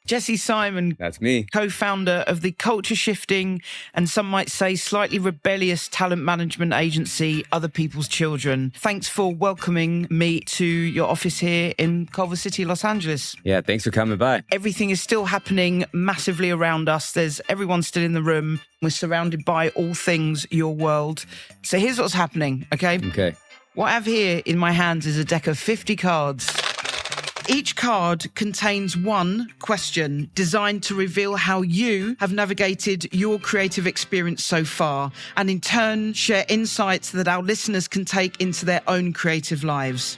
Jesse Simon. That's me. Co-founder of the culture-shifting and some might say slightly rebellious talent management agency, Other People's Children. Thanks for welcoming me to your office here in Culver City, Los Angeles. Yeah, thanks for coming by. Everything is still happening massively around us. Everyone's still in the room. We're surrounded by all things your world. So here's what's happening, okay? Okay. What I have here in my hands is a deck of 50 cards. Each card contains one question designed to reveal how you have navigated your creative experience so far, and in turn share insights that our listeners can take into their own creative lives.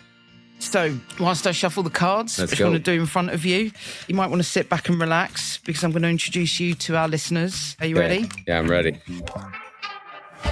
So, whilst I shuffle the cards, which I'm going to do in front of you, you might want to sit back and relax because I'm going to introduce you to our listeners. Are you ready? Yeah, I'm ready.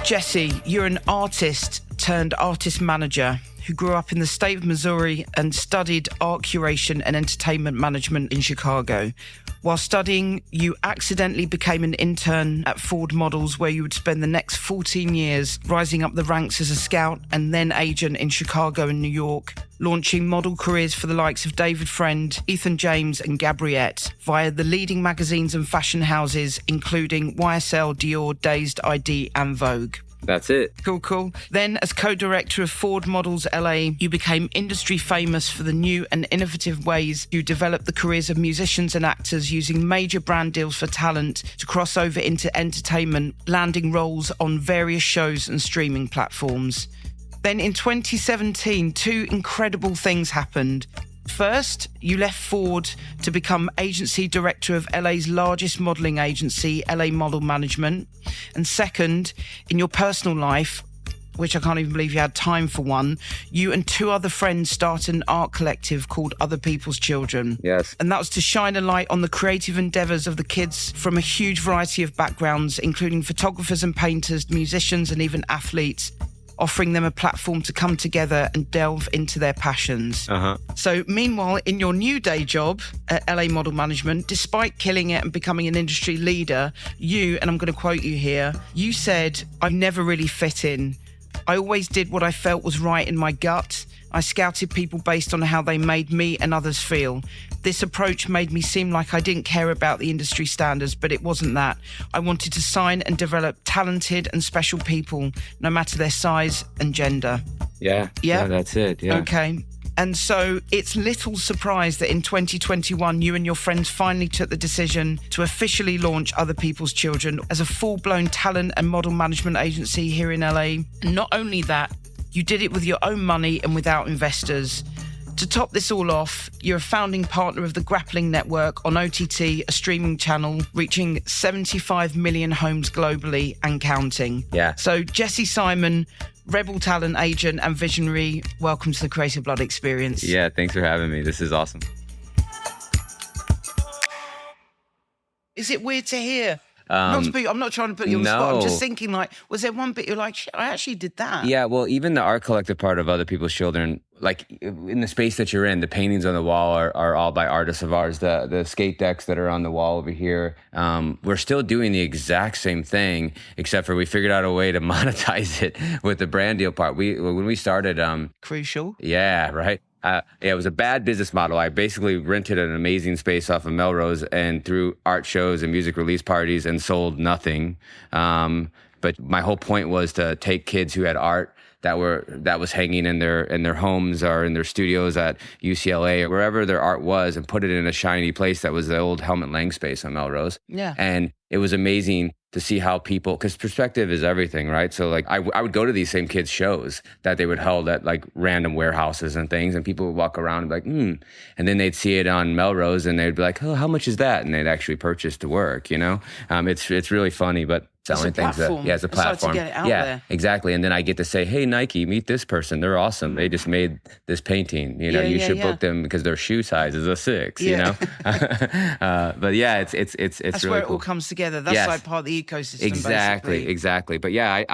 Jesse, you're an artist turned artist manager who grew up in the state of Missouri and studied art curation and entertainment management in Chicago. While studying, you accidentally became an intern at Ford Models, where you would spend the next 14 years rising up the ranks as a scout and then agent in Chicago and New York, launching model careers for the likes of David Friend, Ethan James and Gabriette via the leading magazines and fashion houses, including YSL, Dior, Dazed, ID and Vogue. That's it. Cool. Then, as co-director of Ford Models LA, you became industry famous for the new and innovative ways you developed the careers of musicians and actors, using major brand deals for talent to cross over into entertainment, landing roles on various shows and streaming platforms. Then in 2017, two incredible things happened. First, you left Ford to become agency director of LA's largest modelling agency, LA Model Management. And second, in your personal life, which I can't even believe you had time for one, you and two other friends started an art collective called Other People's Children. Yes. And that was to shine a light on the creative endeavours of the kids from a huge variety of backgrounds, including photographers and painters, musicians and even athletes, offering them a platform to come together and delve into their passions. So meanwhile, in your new day job at LA Model Management, despite killing it and becoming an industry leader, you, and I'm going to quote you here, you said, "I've never really fit in. I always did what I felt was right in my gut. I scouted people based on how they made me and others feel. This approach made me seem like I didn't care about the industry standards, but it wasn't that. I wanted to sign and develop talented and special people, no matter their size and gender." Yeah, that's it. Yeah. Okay. And so it's little surprise that in 2021, you and your friends finally took the decision to officially launch Other People's Children as a full-blown talent and model management agency here in LA. And not only that, you did it with your own money and without investors. To top this all off, you're a founding partner of the Grappling Network on OTT, a streaming channel reaching 75 million homes globally and counting. Yeah. So Jesse Simon, rebel talent agent and visionary, welcome to the Creative Blood Experience. Yeah, thanks for having me. This is awesome. Is it weird to hear? I'm not trying to put you on the spot. I'm just thinking, like, was there one bit you're like, shit, I actually did that? Yeah, well, even the art collective part of Other People's Children, like in the space that you're in, the paintings on the wall are all by artists of ours. The skate decks that are on the wall over here, we're still doing the exact same thing, except for we figured out a way to monetize it with the brand deal part. When we started... Crucial. Yeah, right. It was a bad business model. I basically rented an amazing space off of Melrose and threw art shows and music release parties and sold nothing. But my whole point was to take kids who had art that was hanging in their homes or in their studios at UCLA or wherever their art was, and put it in a shiny place that was the old Helmut Lang space on Melrose. Yeah. And it was amazing to see how people, because perspective is everything, right? So like I would go to these same kids' shows that they would hold at like random warehouses and things, and people would walk around and be like, and then they'd see it on Melrose and they'd be like, oh, how much is that? And they'd actually purchase to work, you know? It's really funny, but selling things that, it's a platform. To get it out there. Exactly. And then I get to say, hey, Nike, meet this person. They're awesome. They just made this painting. You know, you should book them because their shoe size is a 6, you know? But yeah, it's That's really where it cool. all comes together. That's like part of the ecosystem, Exactly. But yeah,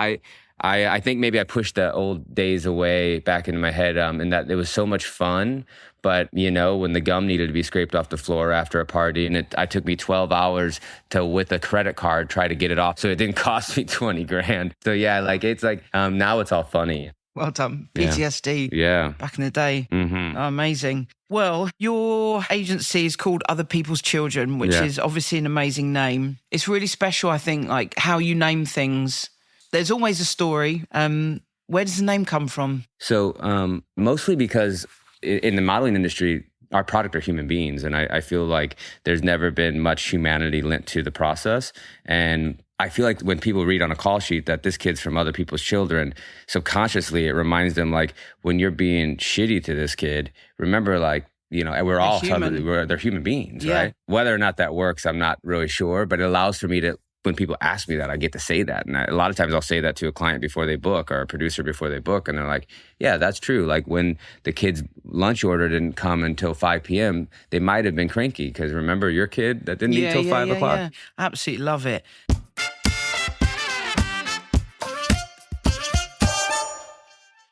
I think maybe I pushed the old days away back into my head, and that it was so much fun. But, you know, when the gum needed to be scraped off the floor after a party, and it took me 12 hours to, with a credit card, try to get it off. So it didn't cost me 20 grand. So yeah, it's like now it's all funny. Well done. PTSD. Yeah. Back in the day. Mm-hmm. Amazing. Well, your agency is called Other People's Children, which is obviously an amazing name. It's really special, I think, like how you name things. There's always a story. Where does the name come from? So mostly because in the modeling industry, our product are human beings. And I feel like there's never been much humanity linked to the process. And I feel like when people read on a call sheet that this kid's from Other People's Children, subconsciously it reminds them like, when you're being shitty to this kid, remember like, we're all human. They're human beings, right? Whether or not that works, I'm not really sure, but it allows for me to, when people ask me that, I get to say that. And a lot of times I'll say that to a client before they book or a producer before they book. And they're like, yeah, that's true. Like when the kid's lunch order didn't come until 5 p.m., they might have been cranky because remember your kid that didn't eat till 5 o'clock? Yeah, absolutely love it.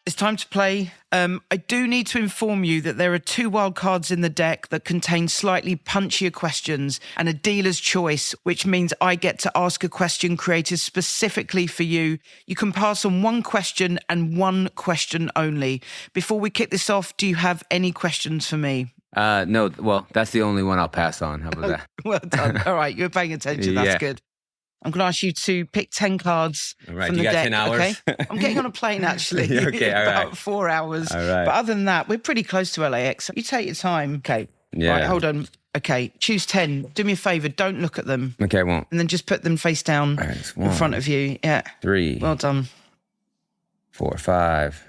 It's time to play. I do need to inform you that there are 2 wild cards in the deck that contain slightly punchier questions and a dealer's choice, which means I get to ask a question created specifically for you. You can pass on 1 question and 1 question only. Before we kick this off, do you have any questions for me? No, well, that's the only one I'll pass on. How about that? Well done. All right, you're paying attention. That's good. I'm going to ask you to pick 10 cards from the deck. 10 hours? Okay? I'm getting on a plane, actually. Okay, all right. About 4 hours. All right. But other than that, we're pretty close to LAX. You take your time. Okay. Yeah. Right, hold on. Okay, choose 10. Do me a favour. Don't look at them. Okay, I won't. And then just put them face down in front of you. Yeah. 3. Well done. 4, 5,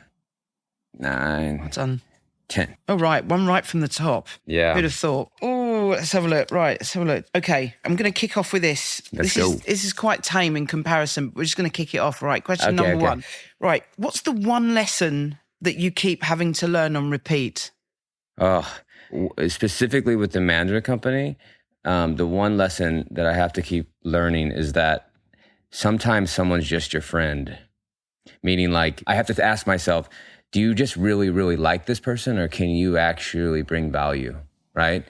9. Well done. 10. All right, 1 right from the top. Yeah. Who'd have thought? Oh, let's have a look. Right, let's have a look. Okay, I'm going to kick off with this. Let's go. This is quite tame in comparison. We're just going to kick it off. Right, question number 1. Right, what's the one lesson that you keep having to learn on repeat? Oh, specifically with the management company, the one lesson that I have to keep learning is that sometimes someone's just your friend. Meaning like I have to ask myself, do you just really, really like this person or can you actually bring value, right?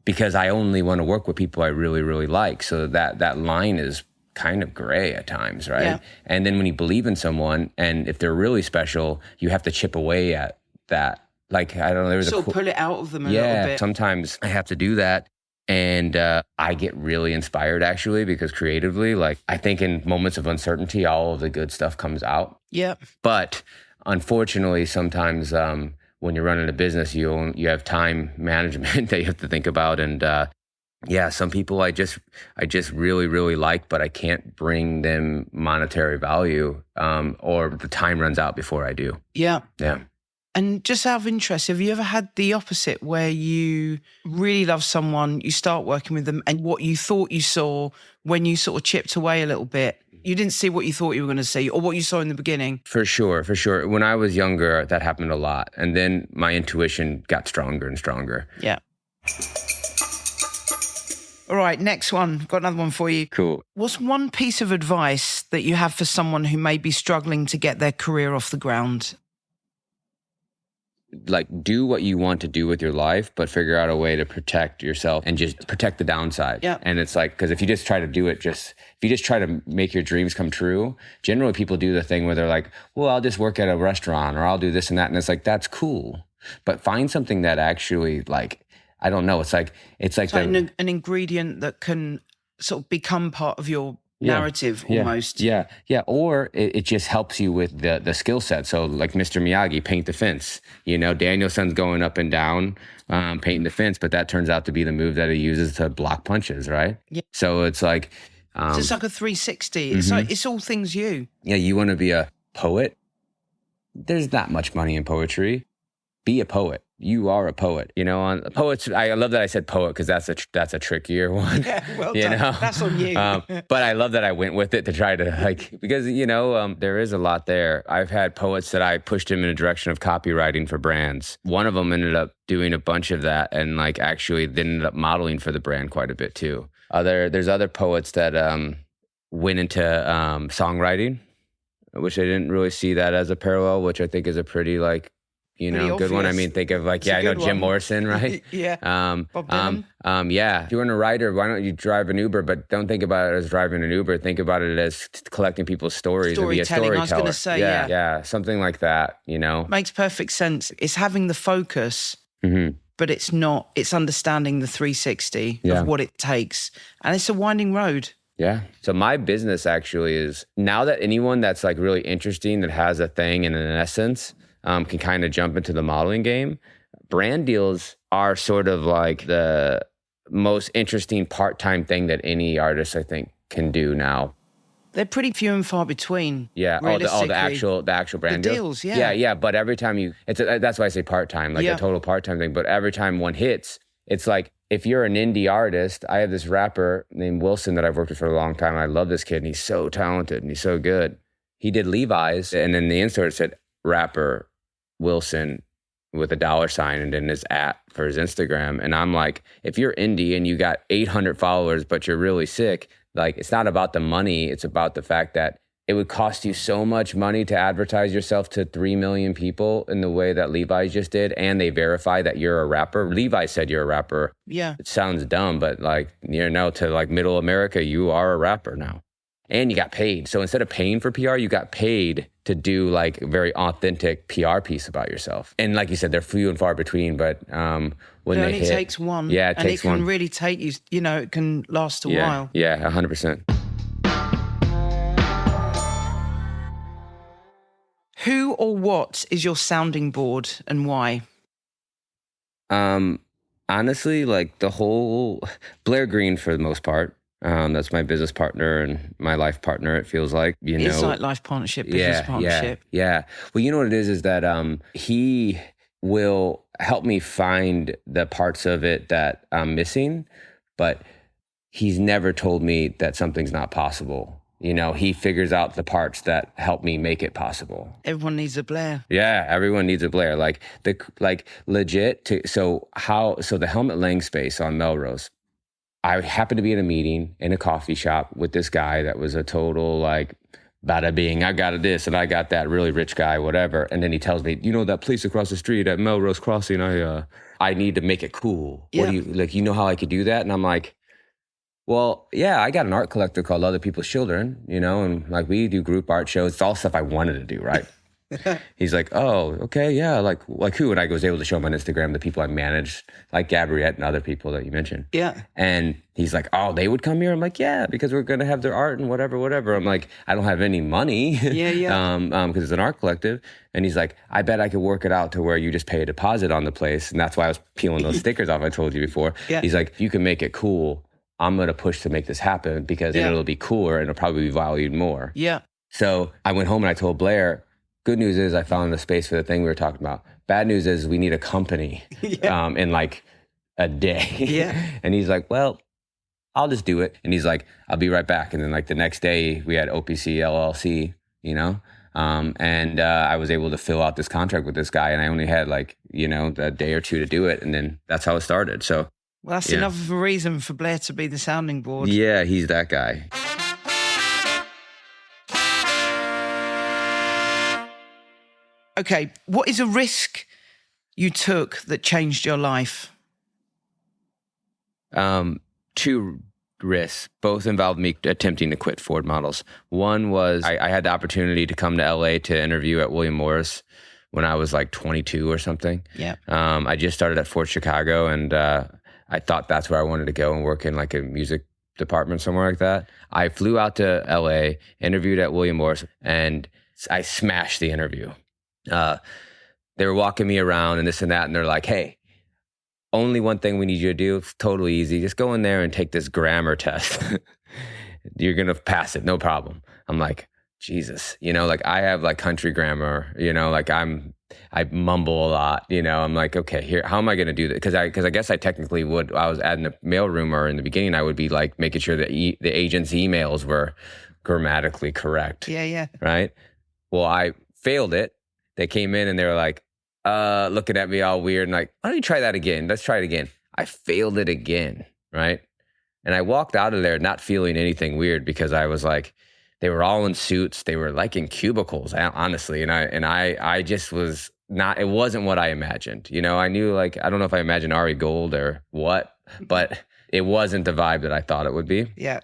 Because I only want to work with people I really, really like. So that line is kind of gray at times, right? Yeah. And then when you believe in someone and if they're really special, you have to chip away at that. Like, I don't know. Sort of pull it out of them a little bit. Sometimes I have to do that. And I get really inspired actually because creatively, like I think in moments of uncertainty, all of the good stuff comes out. Yeah. But unfortunately, sometimes when you're running a business, you have time management that you have to think about. And some people I just really, really like, but I can't bring them monetary value or the time runs out before I do. Yeah. Yeah. And just out of interest, have you ever had the opposite where you really love someone, you start working with them, and what you thought you saw when you sort of chipped away a little bit, you didn't see what you thought you were going to see or what you saw in the beginning? For sure. When I was younger, that happened a lot. And then my intuition got stronger and stronger. Yeah. All right, next one. Got another one for you. Cool. What's one piece of advice that you have for someone who may be struggling to get their career off the ground? Like do what you want to do with your life, but figure out a way to protect yourself and just protect the downside. Yeah. And it's like, because if you just try to do it, if you just try to make your dreams come true, generally people do the thing where they're like, well, I'll just work at a restaurant or I'll do this and that. And it's like, that's cool. But find something that actually like, I don't know. It's like an ingredient that can sort of become part of your narrative almost. Yeah. Or it just helps you with the skill set. So like Mr. Miyagi, paint the fence. Danielson's going up and down, painting the fence, but that turns out to be the move that he uses to block punches, right? Yeah. So it's like... it's just like a 360. It's like, it's all things you. Yeah, you want to be a poet? There's not much money in poetry. Be a poet. You are a poet. On poets, I love that I said poet because that's a trickier one. Yeah, well done. That's on you. But I love that I went with it to try to because there is a lot there. I've had poets that I pushed them in a direction of copywriting for brands. One of them ended up doing a bunch of that and actually then ended up modeling for the brand quite a bit too. There's other poets that went into songwriting, which I didn't really see that as a parallel, which I think is a pretty You Pretty know, good one. I obvious. mean, think of like, It's a I know good Jim one. Morrison, right? Yeah. Bob Dylan. Yeah. If you're a writer, why don't you drive an Uber? But don't think about it as driving an Uber. Think about it as collecting people's stories and be a Storytelling, I was storyteller. gonna say, yeah. Yeah, something like that, you know? Makes perfect sense. It's having the focus, Mm-hmm. but it's not. It's understanding the 360 Yeah. of what it takes. And it's a winding road. Yeah. So my business actually is, now that anyone that's like really interesting, that has a thing and an essence, can kind of jump into the modeling game. Brand deals are sort of like the most interesting part-time thing that any artist, I think, can do now. They're pretty few and far between. Yeah. Realistically. The actual brand The deals. deals, yeah. Yeah. But every time that's why I say part-time, like a total part-time thing. But every time one hits, it's like, if you're an indie artist, I have this rapper named Wilson that I've worked with for a long time. I love this kid, and he's so talented and he's so good. He did Levi's, and then the insert said rapper Wilson with a $, and then his @ for his Instagram. And I'm like, if you're indie and you got 800 followers, but you're really sick, like, it's not about the money. It's about the fact that it would cost you so much money to advertise yourself to 3 million people in the way that Levi's just did. And they verify that you're a rapper. Levi said you're a rapper. Yeah. It sounds dumb, but like, you know, to like middle America, you are a rapper now. And you got paid. So instead of paying for PR, you got paid to do like a very authentic PR piece about yourself. And like you said, they're few and far between, but when It they only hit, takes one. Yeah, it and takes it can one. really take you, you know, it can last a while. Yeah, 100%. Who or what is your sounding board and why? Honestly, like the whole Blair Green for the most part. That's my business partner and my life partner. It feels like, you know, It's like life partnership, business partnership. Yeah. Well, you know what it is that he will help me find the parts of it that I'm missing, but he's never told me that something's not possible. You know, he figures out the parts that help me make it possible. Everyone needs a Blair. Yeah, everyone needs a Blair. Like legit. So the helmet laying space on Melrose. I happened to be in a meeting in a coffee shop with this guy that was a total like bada bing. I got this and I got that, really rich guy, whatever. And then he tells me, you know, that place across the street at Melrose Crossing, I need to make it cool. Yeah. What do you like? You know how I could do that? And I'm like, well, yeah, I got an art collector called Other People's Children, you know, and like we do group art shows. It's all stuff I wanted to do, right? He's like, oh, okay, yeah, like who? And I was able to show him on Instagram the people I managed, like Gabriette and other people that you mentioned. Yeah. And he's like, oh, they would come here? I'm like, yeah, because we're going to have their art and whatever. I'm like, I don't have any money. Yeah. Because it's an art collective. And he's like, I bet I could work it out to where you just pay a deposit on the place. And that's why I was peeling those stickers off I told you before. Yeah. He's like, you can make it cool. I'm going to push to make this happen because then it'll be cooler and it'll probably be valued more. Yeah. So I went home and I told Blair, good news is I found a space for the thing we were talking about. Bad news is we need a company in like a day. Yeah. And he's like, well, I'll just do it. And he's like, I'll be right back. And then like the next day we had OPC LLC, you know? And I was able to fill out this contract with this guy and I only had like, you know, a day or two to do it. And then that's how it started. So Well, that's enough of a reason for Blair to be the sounding board. yeah, he's that guy. Okay, what is a risk you took that changed your life? Two risks, both involved me attempting to quit Ford Models. One was I had the opportunity to come to LA to interview at William Morris when I was like 22 or something. Yeah. I just started at Ford Chicago and I thought that's where I wanted to go and work in like a music department somewhere like that. I flew out to LA, interviewed at William Morris, and I smashed the interview. They were walking me around and this and that, and they're like, hey, only one thing we need you to do, it's totally easy. Just go in there and take this grammar test. You're going to pass it, no problem. I'm like, Jesus, you know, like I have like country grammar, you know, like I mumble a lot, you know, I'm like, okay, here, how am I going to do this? Cause I guess I technically would, I was in the mailroom or in the beginning, I would be like making sure that the agent's emails were grammatically correct. Yeah. Right. Well, I failed it. They came in and they were like, looking at me all weird and like, why don't you try that again? Let's try it again. I failed it again. Right. And I walked out of there not feeling anything weird because I was like, they were all in suits. They were like in cubicles, honestly. And I just was it wasn't what I imagined. You know, I knew like, I don't know if I imagined Ari Gold or what, but it wasn't the vibe that I thought it would be. Yeah.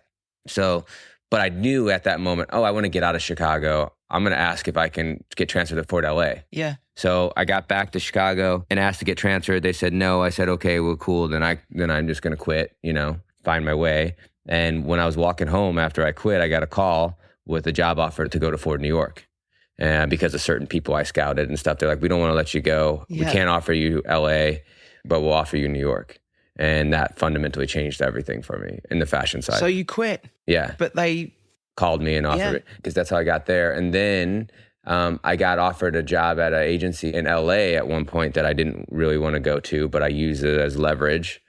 So, but I knew at that moment, oh, I want to get out of Chicago. I'm going to ask if I can get transferred to Ford LA. Yeah. So I got back to Chicago and asked to get transferred. They said no. I said, okay, well, cool. Then I'm just going to quit, you know, find my way. And when I was walking home after I quit, I got a call with a job offer to go to Ford New York. And because of certain people I scouted and stuff, they're like, we don't want to let you go. Yeah. We can't offer you LA, but we'll offer you New York. And that fundamentally changed everything for me in the fashion side. So you quit? Yeah. But they called me and offered it because that's how I got there. And then I got offered a job at an agency in LA at one point that I didn't really want to go to, but I used it as leverage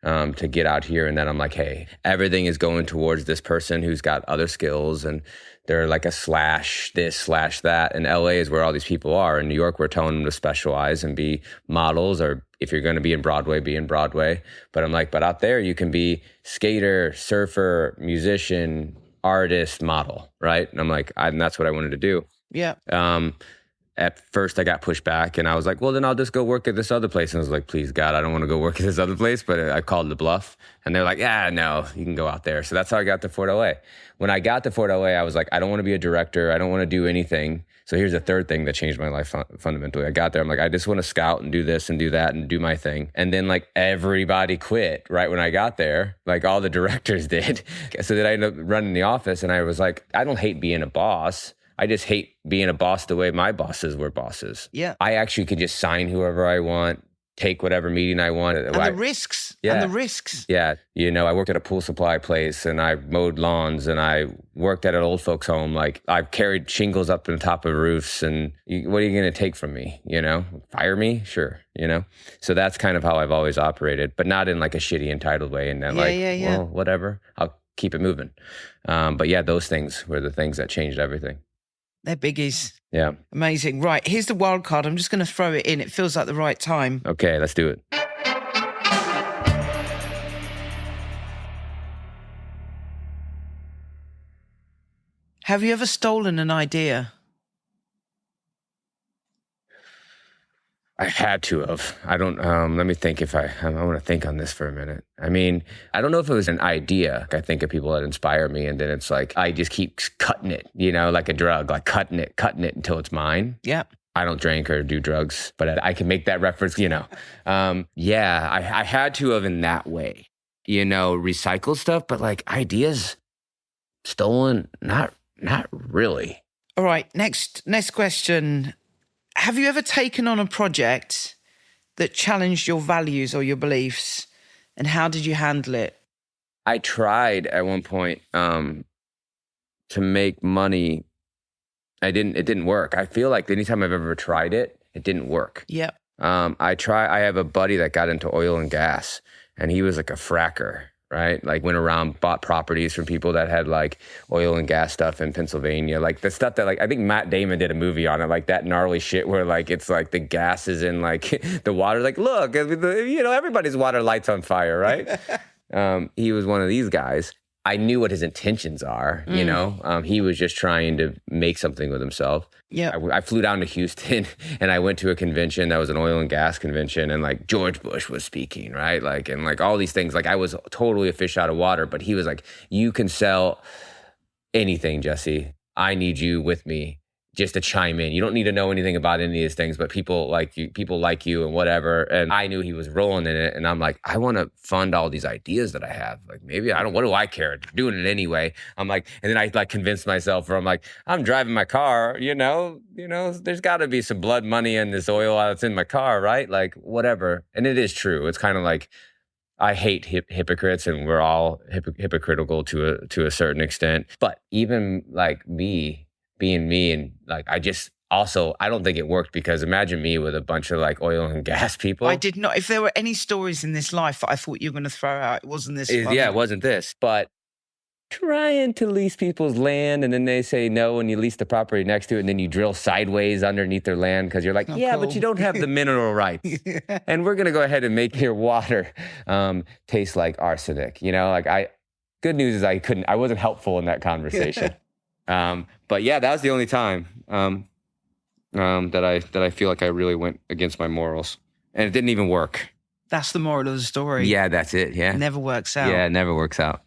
to get out here. And then I'm like, hey, everything is going towards this person who's got other skills, and they're like a slash this, slash that. And LA is where all these people are. In New York, we're telling them to specialize and be models, or if you're going to be in Broadway, be in Broadway. But I'm like, but out there, you can be skater, surfer, musician, artist, model, right? And I'm like, and that's what I wanted to do. Yeah. At first I got pushed back and I was like, well, then I'll just go work at this other place. And I was like, please God, I don't want to go work at this other place. But I called the bluff and they're like, yeah, no, you can go out there. So that's how I got to Ford LA. When I got to Ford LA, I was like, I don't want to be a director. I don't want to do anything. So here's the third thing that changed my life fundamentally. I got there. I'm like, I just want to scout and do this and do that and do my thing. And then like everybody quit right when I got there. Like all the directors did. So then I ended up running the office and I was like, I don't hate being a boss. I just hate being a boss the way my bosses were bosses. Yeah. I actually could just sign whoever I want, take whatever meeting I want. And the risks. Yeah. And the risks. Yeah. You know, I worked at a pool supply place and I mowed lawns and I worked at an old folks home. Like I've carried shingles up on top of roofs, and what are you going to take from me? You know, fire me? Sure. You know? So that's kind of how I've always operated, but not in like a shitty entitled way. And then well, whatever, I'll keep it moving. But yeah, those things were the things that changed everything. They're biggies. Yeah. Amazing. Right. Here's the wild card. I'm just going to throw it in. It feels like the right time. Okay, let's do it. Have you ever stolen an idea? I had to have. I don't, let me think I want to think on this for a minute. I mean, I don't know if it was an idea. I think of people that inspire me, and then it's like, I just keep cutting it, you know, like a drug, like cutting it until it's mine. Yeah. I don't drink or do drugs, but I can make that reference, you know. I had to have in that way, you know, recycle stuff, but like ideas stolen, not really. All right. Next question. Have you ever taken on a project that challenged your values or your beliefs, and how did you handle it? I tried at one point to make money. It didn't work. I feel like anytime I've ever tried it, it didn't work. Yeah. I have a buddy that got into oil and gas, and he was like a fracker, right? Like went around, bought properties from people that had like oil and gas stuff in Pennsylvania. Like the stuff that like, I think Matt Damon did a movie on it, like that gnarly shit where like, it's like the gas is in like the water. Like, look, you know, everybody's water lights on fire, right? He was one of these guys. I knew what his intentions are, you know? He was just trying to make something with himself. Yeah. I flew down to Houston and I went to a convention that was an oil and gas convention, and like George Bush was speaking, right? Like, and like all these things, like I was totally a fish out of water, but he was like, you can sell anything, Jesse. I need you with me just to chime in. You don't need to know anything about any of these things, but people like you and whatever. And I knew he was rolling in it. And I'm like, I want to fund all these ideas that I have. Like, maybe what do I care? I'm doing it anyway. I'm like, and then I like convinced myself, or I'm like, I'm driving my car, you know, there's gotta be some blood money in this oil that's in my car, right? Like whatever. And it is true. It's kind of like, I hate hypocrites, and we're all hypocritical to a certain extent. But even like me, being me, and like I don't think it worked, because imagine me with a bunch of like oil and gas people. I did not. If there were any stories in this life that I thought you were going to throw out, it wasn't this. Yeah, it wasn't this. But trying to lease people's land, and then they say no, and you lease the property next to it, and then you drill sideways underneath their land because you're like, cool. But you don't have the mineral rights. Yeah. And we're going to go ahead and make your water taste like arsenic. You know, like good news is I wasn't helpful in that conversation. But yeah, that was the only time. that I feel like I really went against my morals, and it didn't even work. That's the moral of the story. Yeah, that's it. Yeah, It never works out. Yeah, it never works out.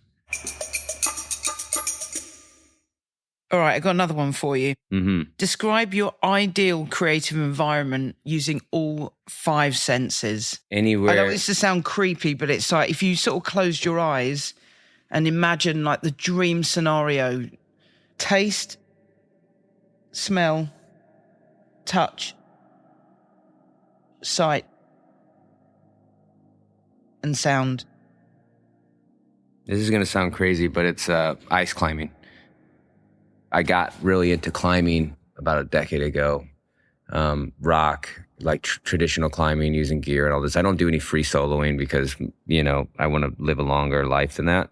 All right, I got another one for you. Mm-hmm. Describe your ideal creative environment using all 5 senses. Anywhere. I don't want this to sound creepy, but it's like if you sort of closed your eyes and imagine like the dream scenario: taste, smell, touch, sight, and sound. This is going to sound crazy, but it's ice climbing. I got really into climbing about a decade ago. Rock, like traditional climbing using gear and all this. I don't do any free soloing because, I want to live a longer life than that.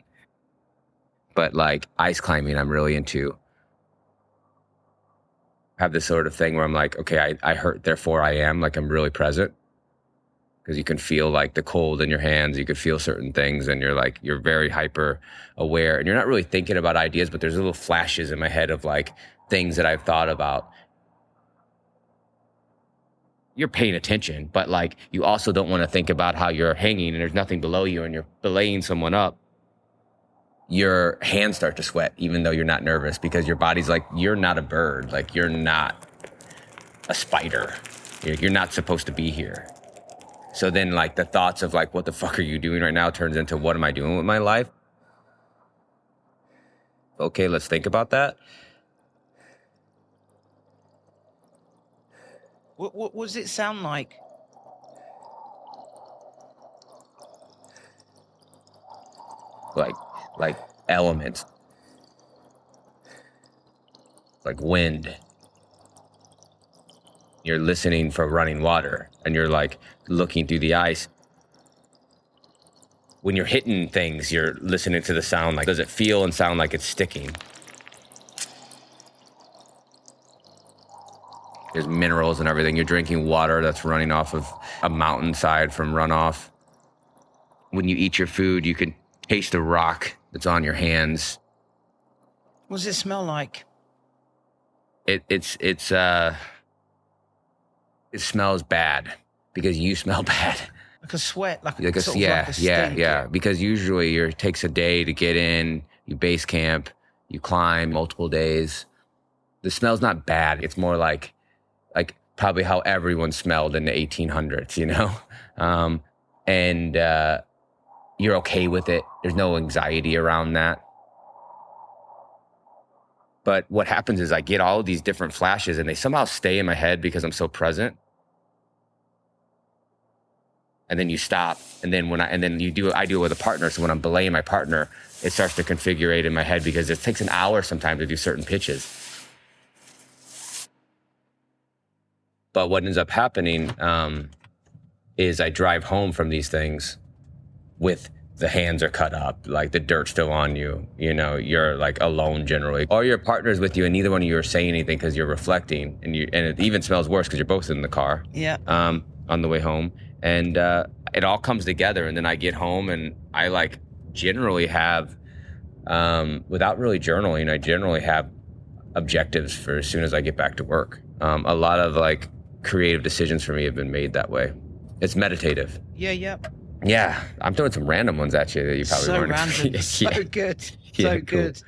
But like ice climbing, I'm really into. I have this sort of thing where I'm like, okay, I hurt, therefore I am. Like I'm really present. Because you can feel like the cold in your hands, you can feel certain things, and you're very hyper aware, and you're not really thinking about ideas, but there's little flashes in my head of like things that I've thought about. You're paying attention, but like you also don't want to think about how you're hanging and there's nothing below you and you're belaying someone up. Your hands start to sweat even though you're not nervous because your body's like, you're not a bird, like you're not a spider. You're not supposed to be here. So then like the thoughts of like, what the fuck are you doing right now turns into what am I doing with my life? Okay, let's think about that. What does it sound like? Like elements. Like wind. You're listening for running water and you're like looking through the ice. When you're hitting things, you're listening to the sound. Like, does it feel and sound like it's sticking? There's minerals and everything. You're drinking water that's running off of a mountainside from runoff. When you eat your food, you can taste the rock that's on your hands. What does it smell like? It smells bad because you smell bad. Like a sweat, like a stink. Yeah. Because usually it takes a day to get in, you base camp, you climb multiple days. The smell's not bad. It's more like probably how everyone smelled in the 1800s, and you're okay with it. There's no anxiety around that. But what happens is I get all of these different flashes and they somehow stay in my head because I'm so present. And then you stop. And then I do it with a partner. So when I'm belaying my partner, it starts to configure in my head because it takes an hour sometimes to do certain pitches. But what ends up happening is I drive home from these things with the hands are cut up, like the dirt's still on you, you're like alone generally. Or your partner's with you and neither one of you are saying anything because you're reflecting and it even smells worse because you're both in the car. Yeah. On the way home. And it all comes together and then I get home and I like generally have, without really journaling, I generally have objectives for as soon as I get back to work. A lot of like creative decisions for me have been made that way. It's meditative. Yeah. Yeah, I'm throwing some random ones at you that you probably weren't. Random. So good. So good.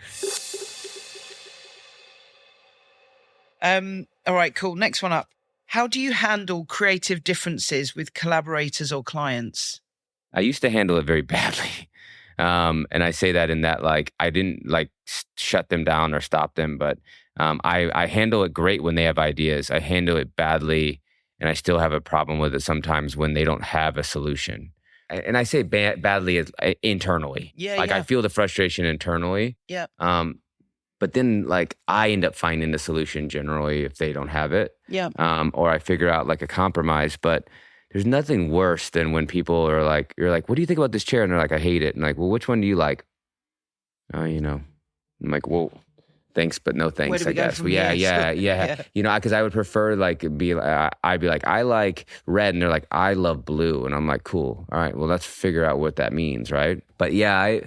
All right, cool. Next one up. How do you handle creative differences with collaborators or clients? I used to handle it very badly. And I say that in that, like, I didn't like shut them down or stop them, but I handle it great when they have ideas. I handle it badly, and I still have a problem with it sometimes when they don't have a solution. And I say badly as internally. Yeah, I feel the frustration internally. Yeah. But then like I end up finding the solution generally if they don't have it. Yeah. Or I figure out like a compromise. But there's nothing worse than when people are like, you're like, what do you think about this chair? And they're like, I hate it. And like, well, which one do you like? I'm like, well, thanks, but no thanks, I guess. Well, yeah. Because I would prefer like I'd be like, I like red, and they're like, I love blue, and I'm like, cool. All right, well, let's figure out what that means, right? But yeah,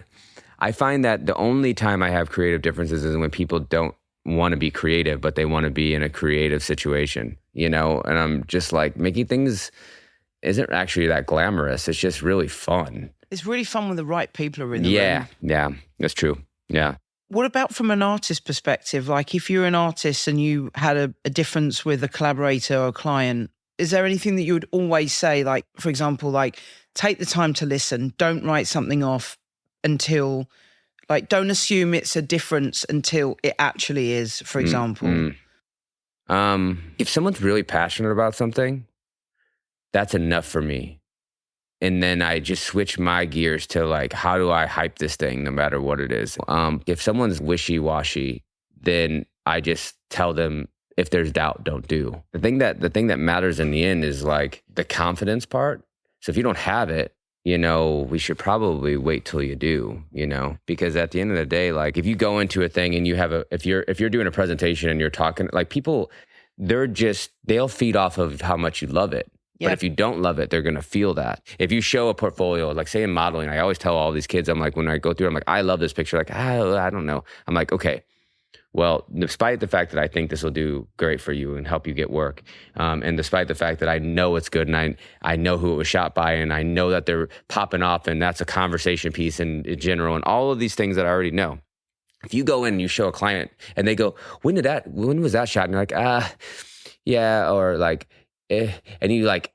I find that the only time I have creative differences is when people don't want to be creative, but they want to be in a creative situation. you know? And I'm just like, making things isn't actually that glamorous. It's just really fun. It's really fun when the right people are in the room. Yeah, that's true. Yeah. What about from an artist perspective? Like if you're an artist and you had a difference with a collaborator or a client, is there anything that you would always say? Like, for example, like take the time to listen. Don't write something off until, like, don't assume it's a difference until it actually is, for example. If someone's really passionate about something, that's enough for me. And then I just switch my gears to like, how do I hype this thing no matter what it is? If someone's wishy-washy, then I just tell them, if there's doubt, don't do. The thing that matters in the end is like the confidence part. So if you don't have it, you know, we should probably wait till you do, you know, because at the end of the day, like if you go into a thing and you have if you're doing a presentation and you're talking, like people, they'll feed off of how much you love it. Yep. But if you don't love it, they're going to feel that. If you show a portfolio, like say in modeling, I always tell all these kids, I'm like, when I go through, I'm like, I love this picture. Like, I don't know. I'm like, okay, well, despite the fact that I think this will do great for you and help you get work, and despite the fact that I know it's good and I know who it was shot by and I know that they're popping off and that's a conversation piece in general and all of these things that I already know. If you go in and you show a client and they go, when was that shot? And you're like, yeah, or like, and you like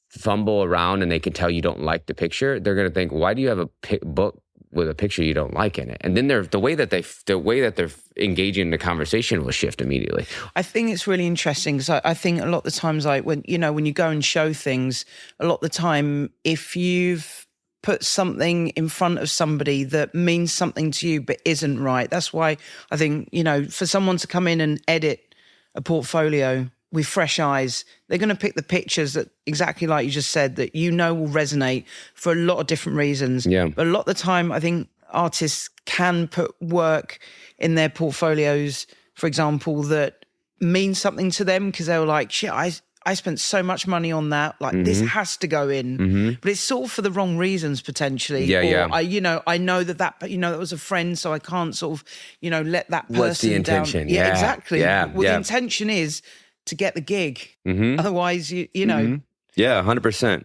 fumble around and they can tell you don't like the picture, they're going to think, why do you have a book with a picture you don't like in it? And then the way that they're engaging in the conversation will shift immediately. I think it's really interesting because I think a lot of the times, like when you go and show things, a lot of the time, if you've put something in front of somebody that means something to you but isn't right, that's why I think, you know, for someone to come in and edit a portfolio with fresh eyes, they're going to pick the pictures that, exactly like you just said, that you know will resonate for a lot of different reasons. Yeah. But a lot of the time, I think artists can put work in their portfolios, for example, that means something to them because they were like, shit, I spent so much money on that. Like, this has to go in. But it's sort of for the wrong reasons, potentially. Yeah. I know that was a friend, so I can't sort of, let that person What's the intention? down. Yeah, exactly. Yeah. The intention is to get the gig. Otherwise, you know. Yeah, 100%.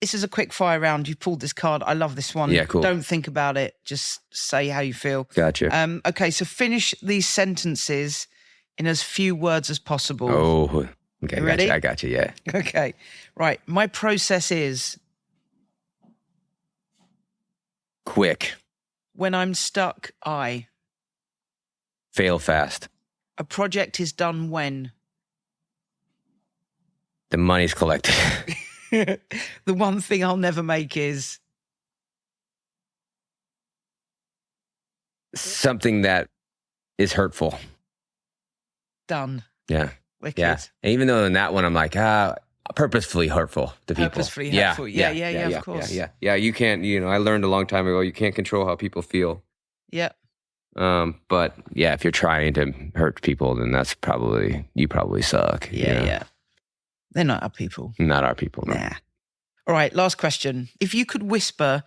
This is a quick fire round. You pulled this card. I love this one. Yeah, cool. Don't think about it. Just say how you feel. Gotcha. Okay, so finish these sentences in as few words as possible. Oh, okay. You ready? I got you, yeah. Okay, right. My process is... quick. When I'm stuck, I... fail fast. A project is done when... the money's collected. The one thing I'll never make is... something that is hurtful. Done. Yeah. Wicked. Yeah. And even though in that one, I'm like, purposefully hurtful to people. Purposefully hurtful. Yeah, of course. Yeah, you can't, I learned a long time ago, you can't control how people feel. Yeah. But yeah, if you're trying to hurt people, then you probably suck. Yeah. They're not our people. Not our people, no. Nah. All right, last question. If you could whisper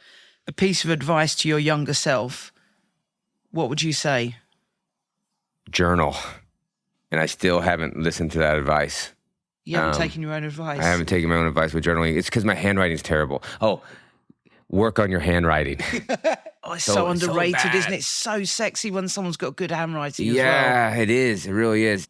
a piece of advice to your younger self, what would you say? Journal. And I still haven't listened to that advice. You haven't taken your own advice? I haven't taken my own advice with journaling. It's because my handwriting's terrible. Oh, work on your handwriting. Oh, it's so underrated, so isn't it? It's so sexy when someone's got good handwriting as well. Yeah, it is. It really is.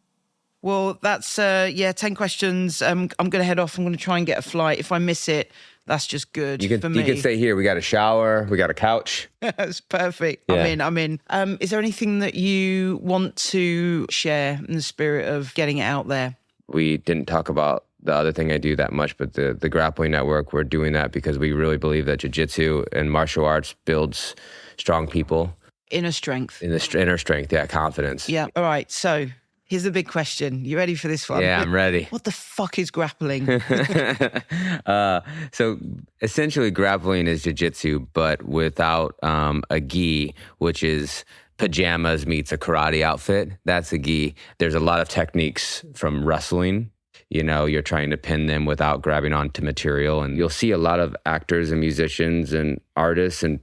Well, that's, 10 questions. I'm going to head off. I'm going to try and get a flight. If I miss it, that's just good for me. You can stay here. We got a shower. We got a couch. That's perfect. Yeah. I'm in. Is there anything that you want to share in the spirit of getting it out there? We didn't talk about the other thing I do that much, but the Grappling Network, we're doing that because we really believe that jiu-jitsu and martial arts builds strong people. Inner strength. Inner strength, yeah, confidence. Yeah. All right. So here's the big question. You ready for this one? Yeah, I'm ready. What the fuck is grappling? So essentially grappling is jiu-jitsu, but without a gi, which is pajamas meets a karate outfit. That's a gi. There's a lot of techniques from wrestling. You're trying to pin them without grabbing onto material. And you'll see a lot of actors and musicians and artists and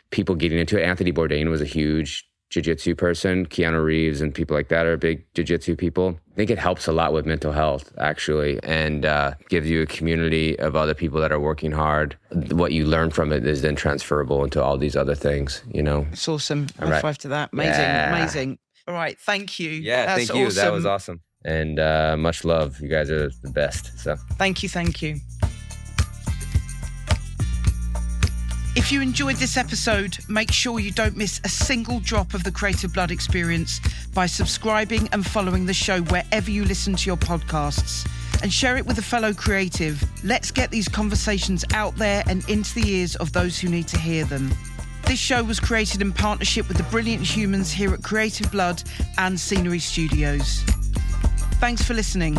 people getting into it. Anthony Bourdain was a huge jiu-jitsu person. Keanu Reeves and people like that are big jiu-jitsu people. I think it helps a lot with mental health, actually, and gives you a community of other people that are working hard. What you learn from it is then transferable into all these other things, you know? It's awesome. All High right. five to that. Amazing. All right. Thank you. Yeah, That's thank you. awesome. That was awesome. And much love. You guys are the best. So Thank you. If you enjoyed this episode, make sure you don't miss a single drop of the Creative Blood experience by subscribing and following the show wherever you listen to your podcasts, and share it with a fellow creative. Let's get these conversations out there and into the ears of those who need to hear them. This show was created in partnership with the brilliant humans here at Creative Blood and Scenery Studios. Thanks for listening.